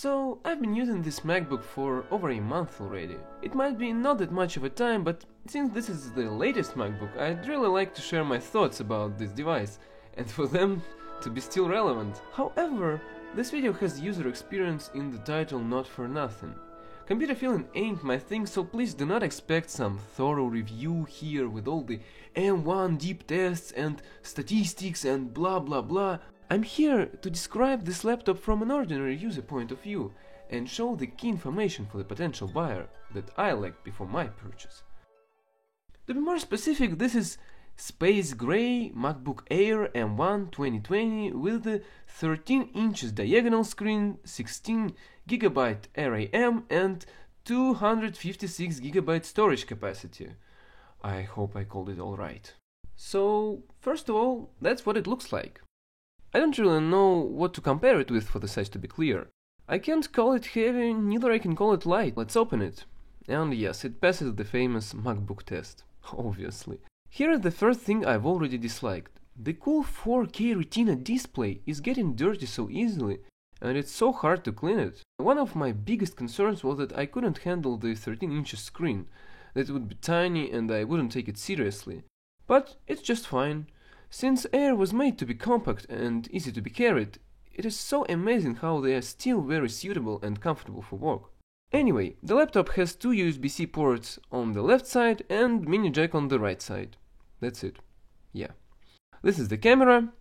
So, I've been using this MacBook for over a month already. It might be not that much of a time, but since this is the latest MacBook, I'd really like to share my thoughts about this device, and for them to be still relevant. However, this video has user experience in the title not for nothing. Computer feeling ain't my thing, so please do not expect some thorough review here with all the M1 deep tests and statistics and blah blah blah. I'm here to describe this laptop from an ordinary user point of view and show the key information for the potential buyer that I lacked before my purchase. To be more specific, this is Space Gray MacBook Air M1 2020 with the 13 inches diagonal screen, 16GB RAM and 256GB storage capacity. I hope I called it alright. So, first of all, that's what it looks like. I don't really know what to compare it with for the size, to be clear. I can't call it heavy, neither I can call it light. Let's open it. And yes, it passes the famous MacBook test, obviously. Here is the first thing I've already disliked. The cool 4K Retina display is getting dirty so easily, and it's so hard to clean it. One of my biggest concerns was that I couldn't handle the 13-inch screen, that it would be tiny and I wouldn't take it seriously. But it's just fine. Since Air was made to be compact and easy to be carried, it is so amazing how they are still very suitable and comfortable for work. Anyway, the laptop has two USB-C ports on the left side and mini jack on the right side. That's it. Yeah. This is the camera,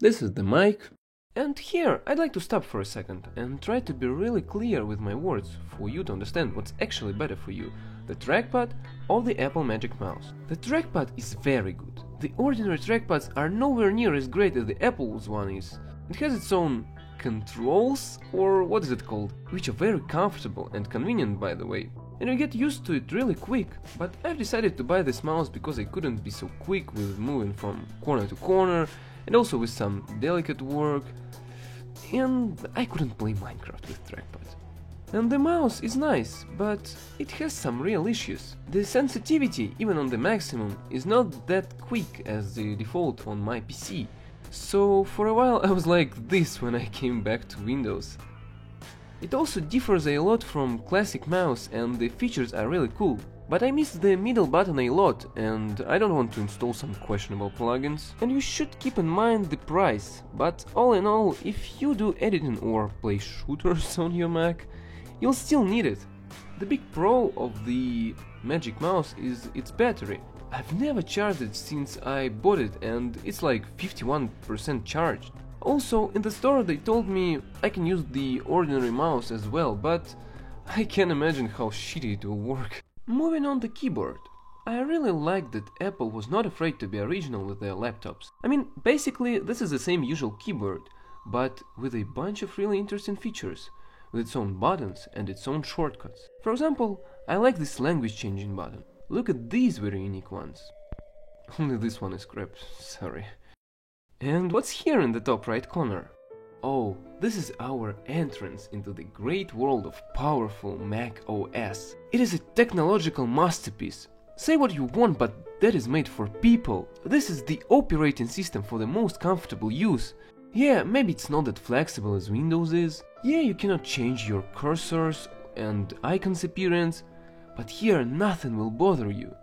this is the mic, and here I'd like to stop for a second and try to be really clear with my words for you to understand what's actually better for you, the trackpad or the Apple Magic Mouse. The trackpad is very good. The ordinary trackpads are nowhere near as great as the Apple's one is. It has its own controls, or what is it called, which are very comfortable and convenient, by the way. And you get used to it really quick, but I've decided to buy this mouse because I couldn't be so quick with moving from corner to corner, and also with some delicate work, and I couldn't play Minecraft with trackpad. And the mouse is nice, but it has some real issues. The sensitivity, even on the maximum, is not that quick as the default on my PC. So for a while I was like this when I came back to Windows. It also differs a lot from classic mouse and the features are really cool. But I miss the middle button a lot and I don't want to install some questionable plugins. And you should keep in mind the price, but all in all, if you do editing or play shooters on your Mac, you'll still need it. The big pro of the Magic Mouse is its battery. I've never charged it since I bought it and it's like 51% charged. Also, in the store they told me I can use the ordinary mouse as well, but I can't imagine how shitty it will work. Moving on the keyboard. I really liked that Apple was not afraid to be original with their laptops. I mean, basically this is the same usual keyboard, but with a bunch of really interesting features, with its own buttons and its own shortcuts. For example, I like this language changing button. Look at these very unique ones. Only this one is crap, sorry. And what's here in the top right corner? Oh, this is our entrance into the great world of powerful Mac OS. It is a technological masterpiece. Say what you want, but that is made for people. This is the operating system for the most comfortable use. Yeah, maybe it's not that flexible as Windows is. Yeah, you cannot change your cursors and icons appearance, but here nothing will bother you.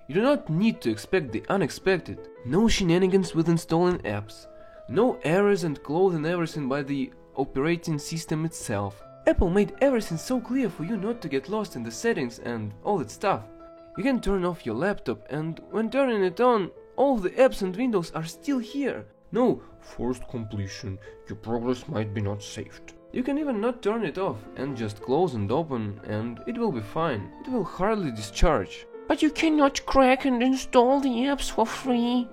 You do not need to expect the unexpected. No shenanigans with installing apps. No errors and closing everything by the operating system itself. Apple made everything so clear for you not to get lost in the settings and all that stuff. You can turn off your laptop and when turning it on, all the apps and windows are still here. No forced completion, your progress might be not saved. You can even not turn it off and just close and open and it will be fine. It will hardly discharge. But you cannot crack and install the apps for free.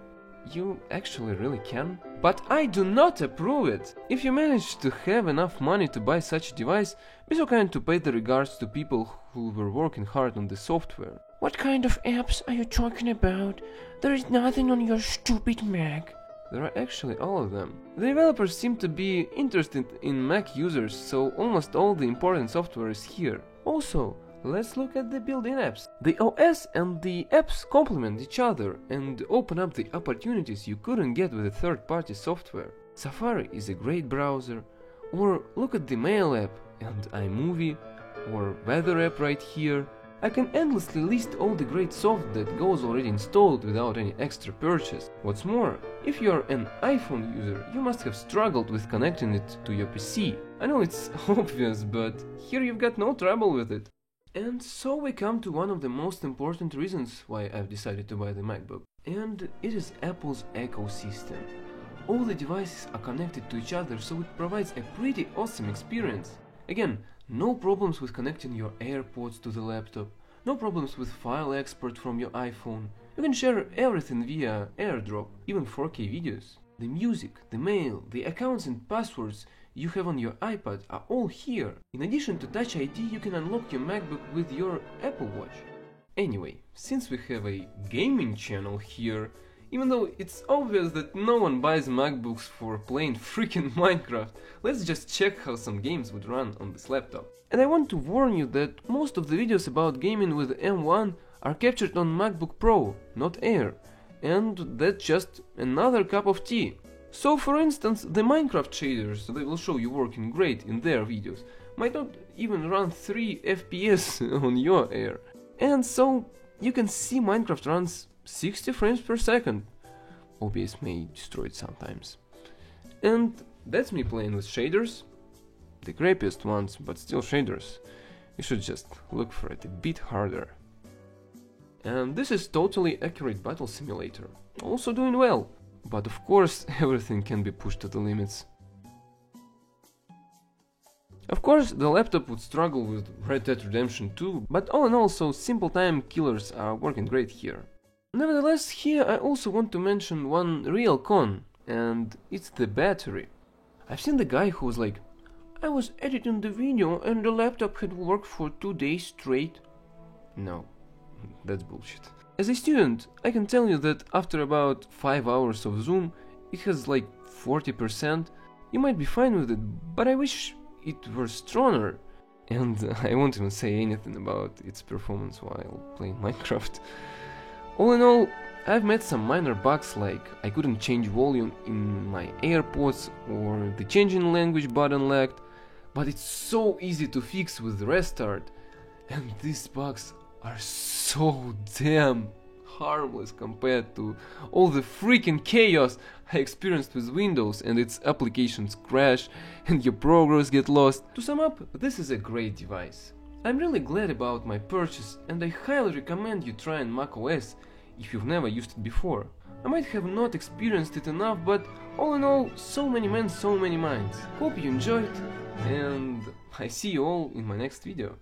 You actually really can? But I do not approve it! If you manage to have enough money to buy such a device, be so kind to pay the regards to people who were working hard on the software. What kind of apps are you talking about? There is nothing on your stupid Mac. There are actually all of them. The developers seem to be interested in Mac users, so almost all the important software is here. Also, let's look at the built-in apps. The OS and the apps complement each other and open up the opportunities you couldn't get with a third-party software. Safari is a great browser, or look at the Mail app, and iMovie, or Weather app right here. I can endlessly list all the great soft that goes already installed without any extra purchase. What's more, if you're an iPhone user, you must have struggled with connecting it to your PC. I know it's obvious, but here you've got no trouble with it. And so we come to one of the most important reasons why I've decided to buy the MacBook. And it is Apple's ecosystem. All the devices are connected to each other, so it provides a pretty awesome experience. Again, no problems with connecting your AirPods to the laptop, no problems with file export from your iPhone. You can share everything via AirDrop, even 4K videos. The music, the mail, the accounts and passwords you have on your iPad are all here. In addition to Touch ID, you can unlock your MacBook with your Apple Watch. Anyway, since we have a gaming channel here, even though it's obvious that no one buys MacBooks for playing freaking Minecraft, let's just check how some games would run on this laptop. And I want to warn you that most of the videos about gaming with M1 are captured on MacBook Pro, not Air, and that's just another cup of tea. So for instance, the Minecraft shaders they will show you working great in their videos might not even run 3 FPS on your Air. And so you can see Minecraft runs 60 frames per second. OBS may destroy it sometimes. And that's me playing with shaders. The crappiest ones, but still shaders. You should just look for it a bit harder. And this is totally accurate battle simulator. Also doing well. But of course everything can be pushed to the limits. Of course the laptop would struggle with Red Dead Redemption 2, but all in all, so simple time killers are working great here. Nevertheless, here I also want to mention one real con, and it's the battery. I've seen the guy who was like, I was editing the video and the laptop had worked for 2 days straight. No, that's bullshit. As a student, I can tell you that after about 5 hours of Zoom, it has like 40%. You might be fine with it, but I wish it were stronger. And I won't even say anything about its performance while playing Minecraft. All in all, I've met some minor bugs like I couldn't change volume in my AirPods or the changing language button lagged, but it's so easy to fix with restart, and these bugs are so damn harmless compared to all the freaking chaos I experienced with Windows and its applications crash and your progress get lost. To sum up, this is a great device. I'm really glad about my purchase and I highly recommend you trying macOS if you've never used it before. I might have not experienced it enough, but all in all, so many men, so many minds. Hope you enjoyed, and I see you all in my next video.